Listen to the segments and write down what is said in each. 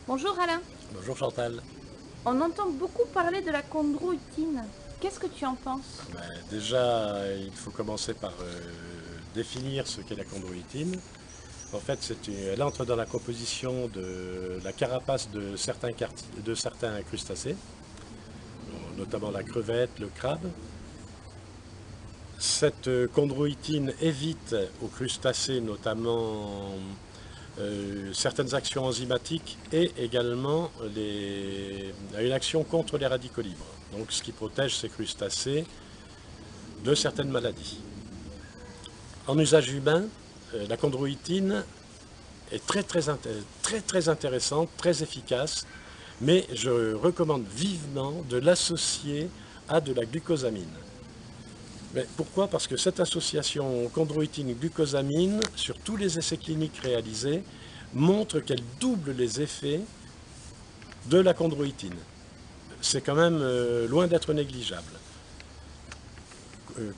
Bonjour Alain. Bonjour Chantal. On entend beaucoup parler de la chondroïtine. Qu'est-ce que tu en penses? Déjà, il faut commencer par définir ce qu'est la chondroïtine. En fait, elle entre dans la composition de la carapace de certains crustacés, notamment la crevette, le crabe. Cette chondroïtine évite aux crustacés notamment certaines actions enzymatiques et également une action contre les radicaux libres. Donc ce qui protège ces crustacés de certaines maladies. En usage humain, la chondroïtine est très intéressante, très efficace, mais je recommande vivement de l'associer à de la glucosamine. Mais pourquoi? Parce que cette association chondroïtine-glucosamine, sur tous les essais cliniques réalisés, montre qu'elle double les effets de la chondroïtine. C'est quand même loin d'être négligeable.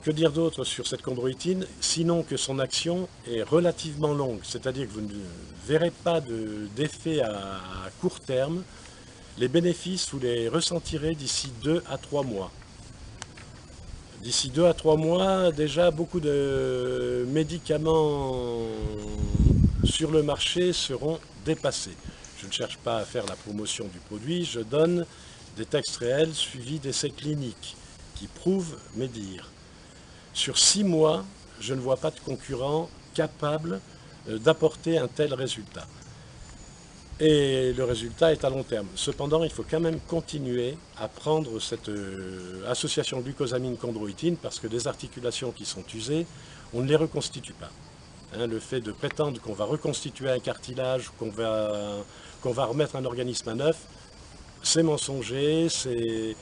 Que dire d'autre sur cette chondroïtine, sinon que son action est relativement longue, c'est-à-dire que vous ne verrez pas d'effet à court terme. Les bénéfices, vous les ressentirez d'ici 2 à 3 mois. D'ici 2 à 3 mois, déjà beaucoup de médicaments sur le marché seront dépassés. Je ne cherche pas à faire la promotion du produit, je donne des textes réels suivis d'essais cliniques qui prouvent mes dires. Sur 6 mois, je ne vois pas de concurrent capable d'apporter un tel résultat. Et le résultat est à long terme. Cependant, il faut quand même continuer à prendre cette association glucosamine-chondroïtine parce que les articulations qui sont usées, on ne les reconstitue pas. Hein, le fait de prétendre qu'on va reconstituer un cartilage, qu'on va remettre un organisme à neuf, c'est mensonger, c'est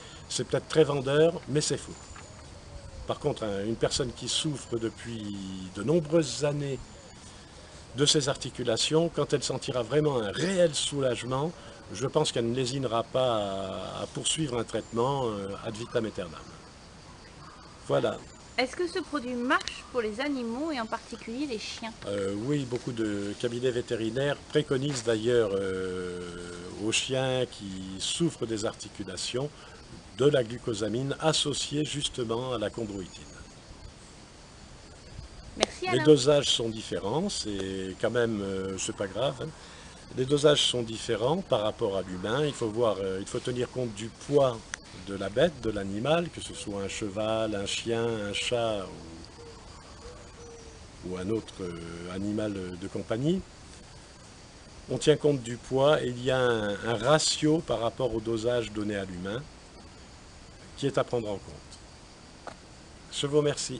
peut-être très vendeur, mais c'est faux. Par contre, une personne qui souffre depuis de nombreuses années de ses articulations, quand elle sentira vraiment un réel soulagement, je pense qu'elle ne lésinera pas à poursuivre un traitement ad vitam aeternam. Voilà. Est-ce que ce produit marche pour les animaux et en particulier les chiens? Oui, beaucoup de cabinets vétérinaires préconisent d'ailleurs aux chiens qui souffrent des articulations de la glucosamine associée justement à la chondroïtine. Merci Les Alain. dosages sont différents, c'est quand même, c'est pas grave, hein. Les dosages sont différents par rapport à l'humain. Il faut tenir compte du poids de la bête, de l'animal, que ce soit un cheval, un chien, un chat ou un autre animal de compagnie. On tient compte du poids et il y a un ratio par rapport au dosage donné à l'humain qui est à prendre en compte. Je vous remercie.